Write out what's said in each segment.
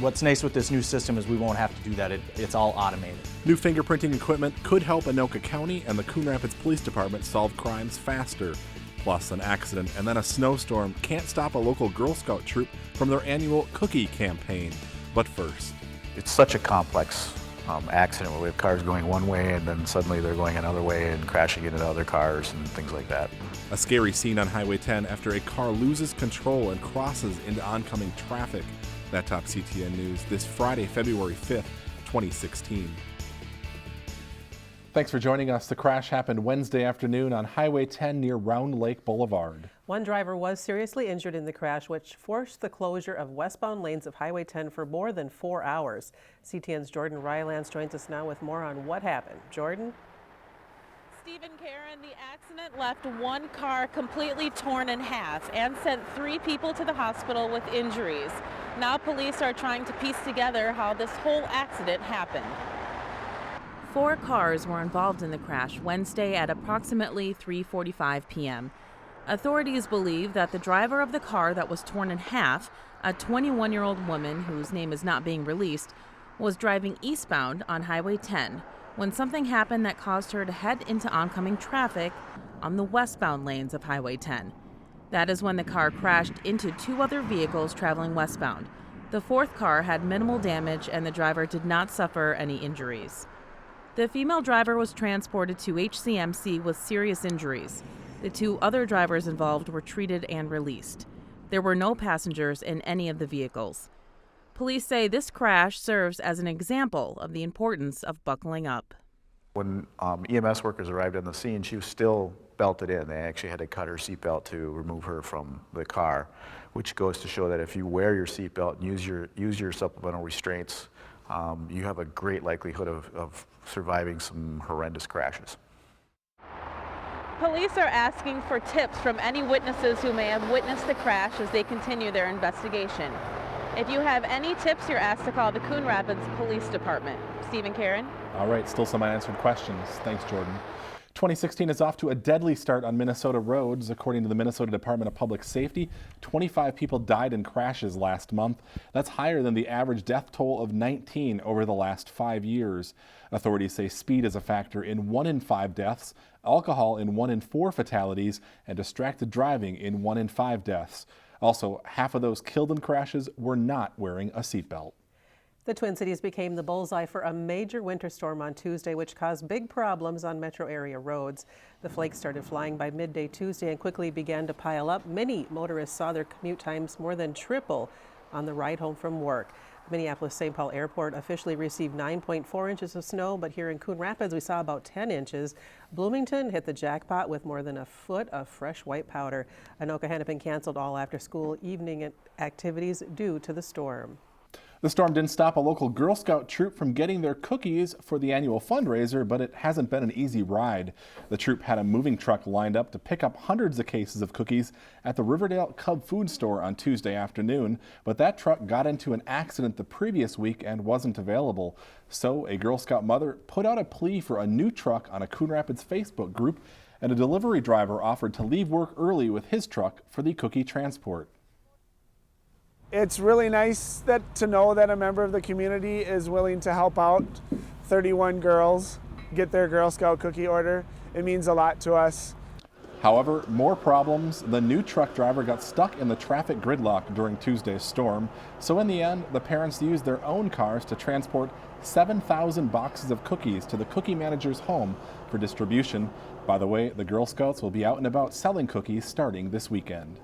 What's nice with this new system is we won't have to do that. It's all automated. New fingerprinting equipment could help Anoka County and the Coon Rapids Police Department solve crimes faster. Plus, an accident and then a snowstorm can't stop a local Girl Scout troop from their annual cookie campaign. But first, it's such a complex accident where we have cars going one way and then suddenly they're going another way and crashing into other cars and things like that. A scary scene on Highway 10 after a car loses control and crosses into oncoming traffic. That tops CTN News this Friday, February 5th, 2016. Thanks for joining us. The crash happened Wednesday afternoon on Highway 10 near Round Lake Boulevard. One driver was seriously injured in the crash, which forced the closure of westbound lanes of Highway 10 for more than 4 hours. CTN's Jordan Rylance joins us now with more on what happened. Jordan? Stephen Karen, the accident left one car completely torn in half and sent 3 people to the hospital with injuries. Now police are trying to piece together how this whole accident happened. 4 cars were involved in the crash Wednesday at approximately 3:45 p.m. Authorities believe that the driver of the car that was torn in half, a 21-year-old woman whose name is not being released, was driving eastbound on Highway 10 when something happened that caused her to head into oncoming traffic on the westbound lanes of Highway 10. That is when the car crashed into 2 other vehicles traveling westbound. The 4th car had minimal damage and the driver did not suffer any injuries. The female driver was transported to HCMC with serious injuries. The 2 other drivers involved were treated and released. There were no passengers in any of the vehicles. Police say this crash serves as an example of the importance of buckling up. When EMS workers arrived on the scene, she was still belted in. They actually had to cut her seatbelt to remove her from the car, which goes to show that if you wear your seatbelt and use your supplemental restraints, you have a great likelihood of surviving some horrendous crashes. Police are asking for tips from any witnesses who may have witnessed the crash as they continue their investigation. If you have any tips, you're asked to call the Coon Rapids Police Department. Stephen Karen? All right, still some unanswered questions. Thanks, Jordan. 2016 is off to a deadly start on Minnesota roads. According to the Minnesota Department of Public Safety, 25 people died in crashes last month. That's higher than the average death toll of 19 over the last 5 years. Authorities say speed is a factor in 1 in 5 deaths, alcohol in 1 in 4 fatalities, and distracted driving in 1 in 5 deaths. Also, half of those killed in crashes were not wearing a seatbelt. The Twin Cities became the bullseye for a major winter storm on Tuesday, which caused big problems on metro area roads. The flakes started flying by midday Tuesday and quickly began to pile up. Many motorists saw their commute times more than triple on the ride home from work. Minneapolis-St. Paul Airport officially received 9.4 inches of snow, but here in Coon Rapids we saw about 10 inches. Bloomington hit the jackpot with more than a foot of fresh white powder. Anoka Hennepin canceled all after-school evening activities due to the storm. The storm didn't stop a local Girl Scout troop from getting their cookies for the annual fundraiser, but it hasn't been an easy ride. The troop had a moving truck lined up to pick up hundreds of cases of cookies at the Riverdale Cub Food Store on Tuesday afternoon, but that truck got into an accident the previous week and wasn't available. So a Girl Scout mother put out a plea for a new truck on a Coon Rapids Facebook group, and a delivery driver offered to leave work early with his truck for the cookie transport. It's really nice to know that a member of the community is willing to help out 31 girls get their Girl Scout cookie order. It means a lot to us. However, more problems. The new truck driver got stuck in the traffic gridlock during Tuesday's storm. So in the end, the parents used their own cars to transport 7,000 boxes of cookies to the cookie manager's home for distribution. By the way, the Girl Scouts will be out and about selling cookies starting this weekend.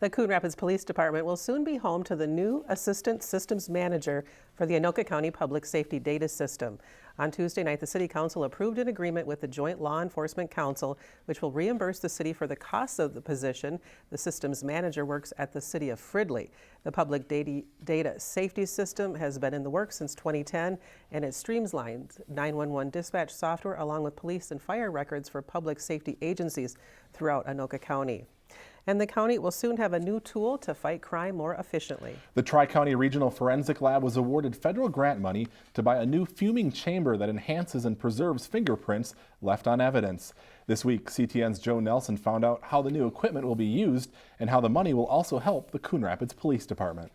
The Coon Rapids Police Department will soon be home to the new Assistant Systems Manager for the Anoka County Public Safety Data System. On Tuesday night, the City Council approved an agreement with the Joint Law Enforcement Council, which will reimburse the city for the costs of the position. The systems manager works at the City of Fridley. The Public Data Safety System has been in the works since 2010, and it streamlines 911 dispatch software along with police and fire records for public safety agencies throughout Anoka County. And the county will soon have a new tool to fight crime more efficiently. The Tri-County Regional Forensic Lab was awarded federal grant money to buy a new fuming chamber that enhances and preserves fingerprints left on evidence. This week, CTN's Joe Nelson found out how the new equipment will be used and how the money will also help the Coon Rapids Police Department.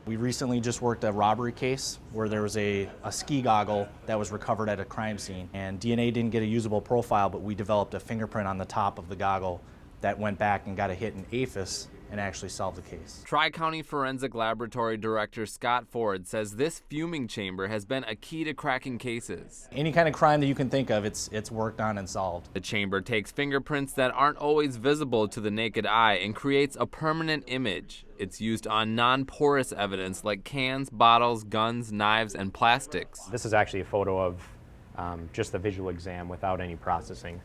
We recently just worked a robbery case where there was a ski goggle that was recovered at a crime scene, and DNA didn't get a usable profile, but we developed a fingerprint on the top of the goggle that went back and got a hit in APHIS and actually solved the case. Tri-County Forensic Laboratory Director Scott Ford says this fuming chamber has been a key to cracking cases. Any kind of crime that you can think of, it's worked on and solved. The chamber takes fingerprints that aren't always visible to the naked eye and creates a permanent image. It's used on non-porous evidence like cans, bottles, guns, knives, and plastics. This is actually a photo of just the visual exam without any processing.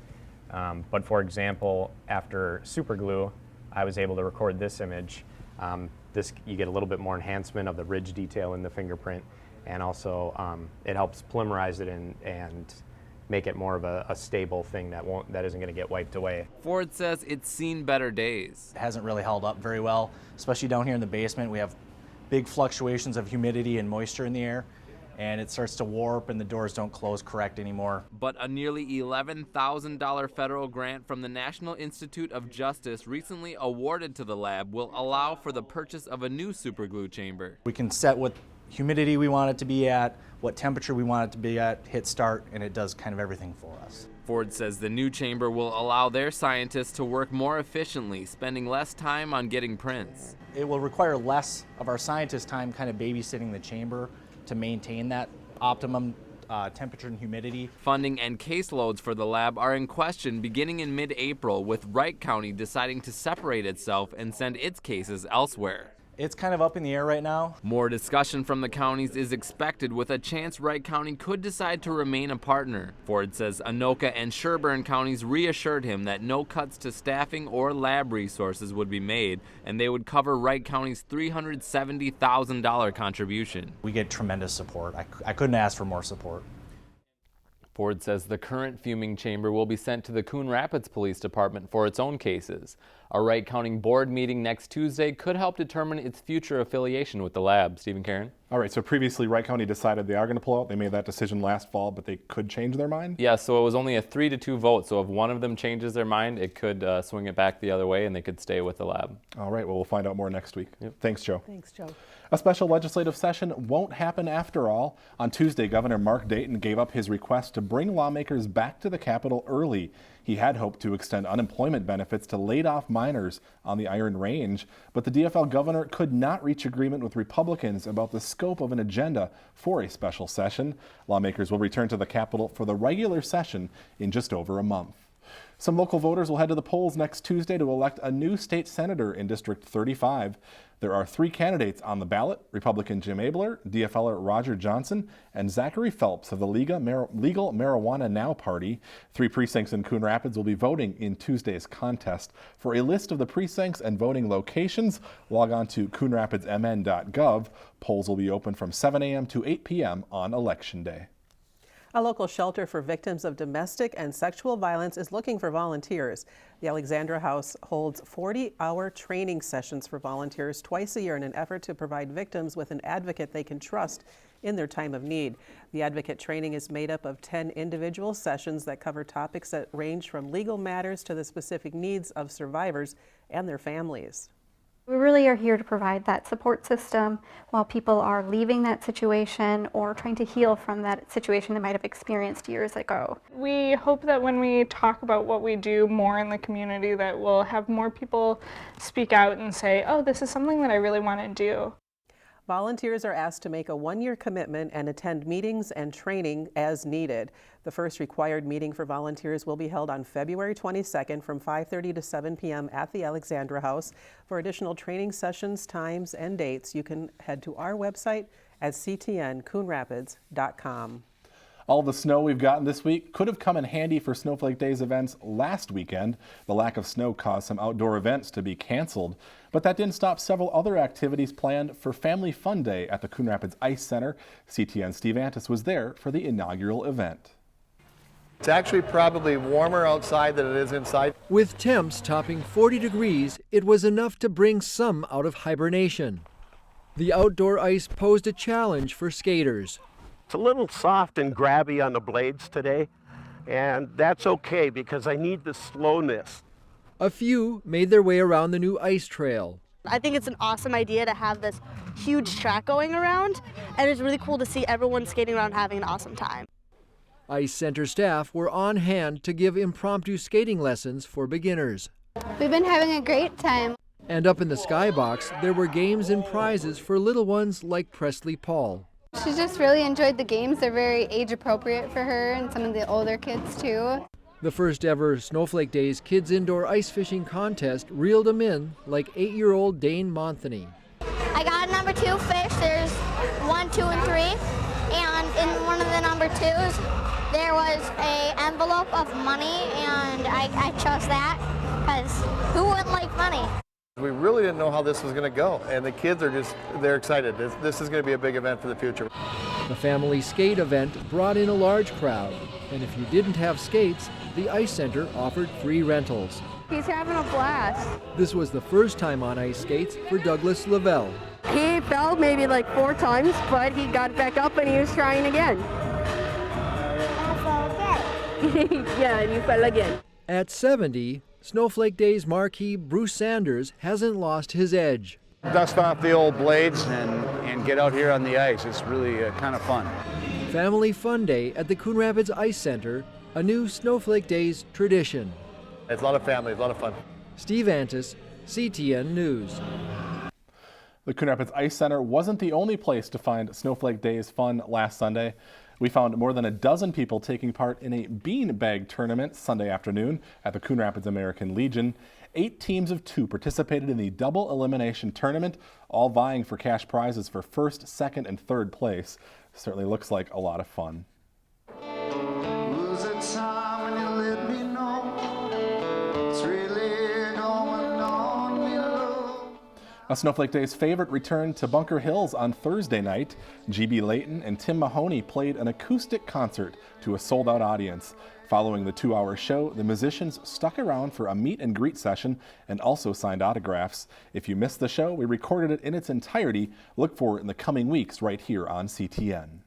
But for example, after super glue, I was able to record this image. You get a little bit more enhancement of the ridge detail in the fingerprint, and also it helps polymerize it and make it more of a stable thing that isn't going to get wiped away. Ford says it's seen better days. It hasn't really held up very well, especially down here in the basement. We have big fluctuations of humidity and moisture in the air, and it starts to warp and the doors don't close correct anymore. But a nearly $11,000 federal grant from the National Institute of Justice recently awarded to the lab will allow for the purchase of a new superglue chamber. We can set what humidity we want it to be at, what temperature we want it to be at, hit start, and it does kind of everything for us. Ford says the new chamber will allow their scientists to work more efficiently, spending less time on getting prints. It will require less of our scientists' time kind of babysitting the chamber to maintain that optimum temperature and humidity. Funding and caseloads for the lab are in question beginning in mid-April, with Wright County deciding to separate itself and send its cases elsewhere. It's kind of up in the air right now. More discussion from the counties is expected, with a chance Wright County could decide to remain a partner. Ford says Anoka and Sherburne counties reassured him that no cuts to staffing or lab resources would be made, and they would cover Wright County's $370,000 contribution. We get tremendous support. I couldn't ask for more support. Ford says the current fuming chamber will be sent to the Coon Rapids Police Department for its own cases. A Wright County board meeting next Tuesday could help determine its future affiliation with the lab. Stephen Karen? All right, so previously Wright County decided they are going to pull out. They made that decision last fall, but they could change their mind? Yeah, so it was only a 3-2 vote. So if one of them changes their mind, it could swing it back the other way and they could stay with the lab. All right, well, we'll find out more next week. Yep. Thanks, Joe. Thanks, Joe. A special legislative session won't happen after all. On Tuesday, Governor Mark Dayton gave up his request to bring lawmakers back to the Capitol early. He had hoped to extend unemployment benefits to laid-off miners on the Iron Range, but the DFL governor could not reach agreement with Republicans about the scope of an agenda for a special session. Lawmakers will return to the Capitol for the regular session in just over a month. Some local voters will head to the polls next Tuesday to elect a new state senator in District 35. There are 3 candidates on the ballot: Republican Jim Abler, DFLer Roger Johnson, and Zachary Phelps of the Legal Marijuana Now Party. 3 precincts in Coon Rapids will be voting in Tuesday's contest. For a list of the precincts and voting locations, log on to coonrapidsmn.gov. Polls will be open from 7 a.m. to 8 p.m. on Election Day. A local shelter for victims of domestic and sexual violence is looking for volunteers. The Alexandra House holds 40-hour training sessions for volunteers twice a year in an effort to provide victims with an advocate they can trust in their time of need. The advocate training is made up of 10 individual sessions that cover topics that range from legal matters to the specific needs of survivors and their families. We really are here to provide that support system while people are leaving that situation or trying to heal from that situation they might have experienced years ago. We hope that when we talk about what we do more in the community, that we'll have more people speak out and say, oh, this is something that I really want to do. Volunteers are asked to make a 1-year commitment and attend meetings and training as needed. The first required meeting for volunteers will be held on February 22nd from 5:30 to 7 p.m. at the Alexandra House. For additional training sessions, times, and dates, you can head to our website at ctncoonrapids.com. All the snow we've gotten this week could have come in handy for Snowflake Days events last weekend. The lack of snow caused some outdoor events to be canceled, but that didn't stop several other activities planned for Family Fun Day at the Coon Rapids Ice Center. CTN Steve Antis was there for the inaugural event. It's actually probably warmer outside than it is inside. With temps topping 40 degrees, it was enough to bring some out of hibernation. The outdoor ice posed a challenge for skaters. It's a little soft and grabby on the blades today, and that's okay because I need the slowness. A few made their way around the new ice trail. I think it's an awesome idea to have this huge track going around, and it's really cool to see everyone skating around having an awesome time. Ice Center staff were on hand to give impromptu skating lessons for beginners. We've been having a great time. And up in the skybox, there were games and prizes for little ones like Presley Paul. She just really enjoyed the games. They're very age appropriate for her and some of the older kids too. The first ever Snowflake Days Kids Indoor Ice Fishing Contest reeled them in like 8-year-old Dane Monthony. I got a number 2 fish. There's 1, 2, and 3. And in one of the number 2s, there was an envelope of money, and I chose that because who wouldn't like money? We really didn't know how this was going to go, and the kids are they're excited. This is going to be a big event for the future. The family skate event brought in a large crowd, and if you didn't have skates, the Ice Center offered free rentals. He's having a blast. This was the first time on ice skates for Douglas Lavelle. He fell maybe like 4 times, but he got back up and he was trying again. Yeah, and you fell again. At 70, Snowflake Days marquee Bruce Sanders hasn't lost his edge. Dust off the old blades and get out here on the ice. It's really kind of fun. Family Fun Day at the Coon Rapids Ice Center, a new Snowflake Days tradition. It's a lot of family, it's a lot of fun. Steve Antis, CTN News. The Coon Rapids Ice Center wasn't the only place to find Snowflake Days fun last Sunday. We found more than a dozen people taking part in a beanbag tournament Sunday afternoon at the Coon Rapids American Legion. 8 teams of 2 participated in the double elimination tournament, all vying for cash prizes for 1st, 2nd, and 3rd place. Certainly looks like a lot of fun. A Snowflake Days favorite returned to Bunker Hills on Thursday night. G.B. Layton and Tim Mahoney played an acoustic concert to a sold-out audience. Following the 2-hour show, the musicians stuck around for a meet and greet session and also signed autographs. If you missed the show, we recorded it in its entirety. Look for it in the coming weeks right here on CTN.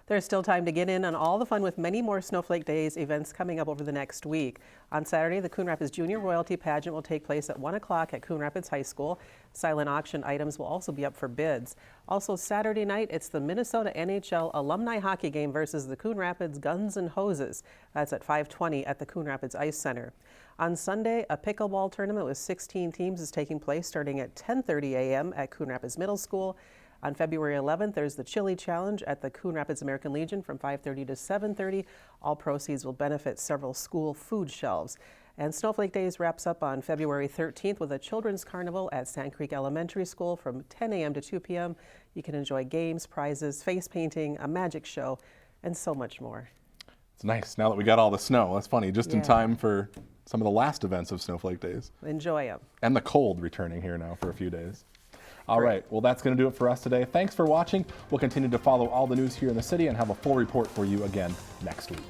There's still time to get in on all the fun with many more Snowflake Days events coming up over the next week. On Saturday, the Coon Rapids Junior Royalty Pageant will take place at 1 o'clock at Coon Rapids High School. Silent auction items will also be up for bids. Also Saturday night, it's the Minnesota NHL Alumni Hockey Game versus the Coon Rapids Guns and Hoses. That's at 5:20 at the Coon Rapids Ice Center. On Sunday, a pickleball tournament with 16 teams is taking place starting at 10:30 a.m. at Coon Rapids Middle School. On February 11th, there's the Chili Challenge at the Coon Rapids American Legion from 5:30 to 7:30. All proceeds will benefit several school food shelves. And Snowflake Days wraps up on February 13th with a children's carnival at Sand Creek Elementary School from 10 a.m. to 2 p.m. You can enjoy games, prizes, face painting, a magic show, and so much more. It's nice now that we got all the snow. That's funny, just in time for some of the last events of Snowflake Days. Enjoy them. And the cold returning here now for a few days. All right, well, that's going to do it for us today. Thanks for watching. We'll continue to follow all the news here in the city and have a full report for you again next week.